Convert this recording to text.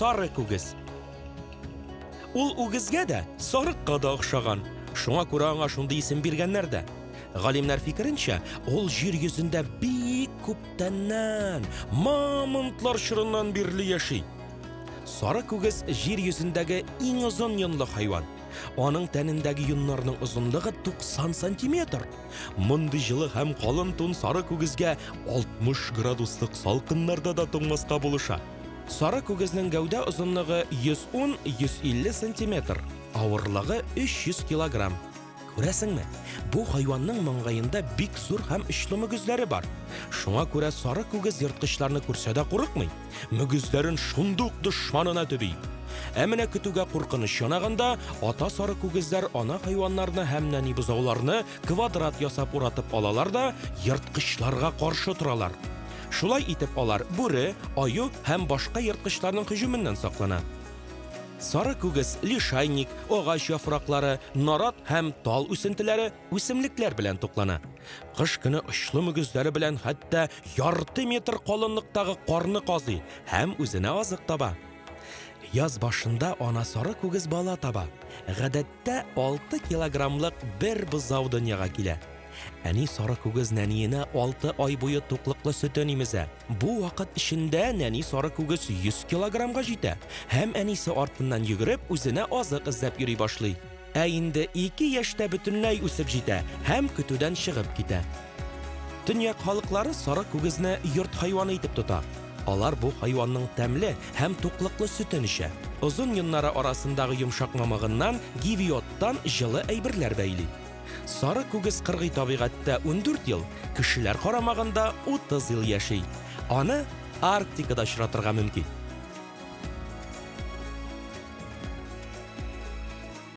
сары күгез. Ул үгезгә дә, сарыкка да охшаган. Шуңа күрә аңа шундый исем биргәннәр дә. Галимнәр фикеренчә, ул җир йөзендә бик күптәннән, мамонтлар чорыннан бирле яши. Сары күгез җир йөзендәге иң озын йонлы хайван. Аның тәнендәге йоннарның озынлыгы 90 сантиметр. Мондый җылы һәм калын тун сары күгезгә 60 градуслык салкыннарда да туңмаска булыша. Сары күгезнең гәүдә озынлыгы 110-150 сантиметр, авырлыгы 300 килограмм. Күрәсеңме, бу хайванның маңгаенда бик зур һәм очлы мөгезләре бар. Шуңа күрә сары күгез ерткычларны күрсә дә курыкмый. Мөгезләрен шундук дошманына төби. Ә менә көтүгә куркыныч янаганда, ата сары күгезләр ана хайваннарны һәм нәни бозауларны квадрат ясап уратып алалар да ерткычларга каршы торалар. Шулай итеп алар бүре, аю һәм башка ерткычларның һөҗүменнән саклана. Сары күгез лишайник, агач яфраклары, нарат һәм тал үсентеләре, үсемлекләр белән туклана. Кыш көне очлы мөгезләре белән хәтта ярты метр калынлыктагы карны казый һәм үзенә азык таба. Яз башында ана сары күгез бала таба. Гадәттә 6 килограммлык бер бозау дөньяга килә. Әни сары күгез нәниенә 6 ай буе туклыклы сөтен имезә. Бу вакыт эчендә нәни сары күгез 100 килограммга җитә һәм әнисе артыннан йөгереп үзенә азык эзләп йөри башлый. Ә инде 2 яшьтә бөтенләй үсеп җитә һәм көтүдән чыгып китә. Дөнья халыклары сары күгезне йорт хайваны итеп тота. Алар бу хайванның тәмле һәм туклыклы сөтен эчә. Озын йоннары арасындагы йомшак мамыгыннан гивиоттан җылы әйберләр бәйли. Сары күгез кыргый табигатьтә 14 ел, кешеләр карамагында 30 ел яши. Аны Арктикада очратырга мөмкин.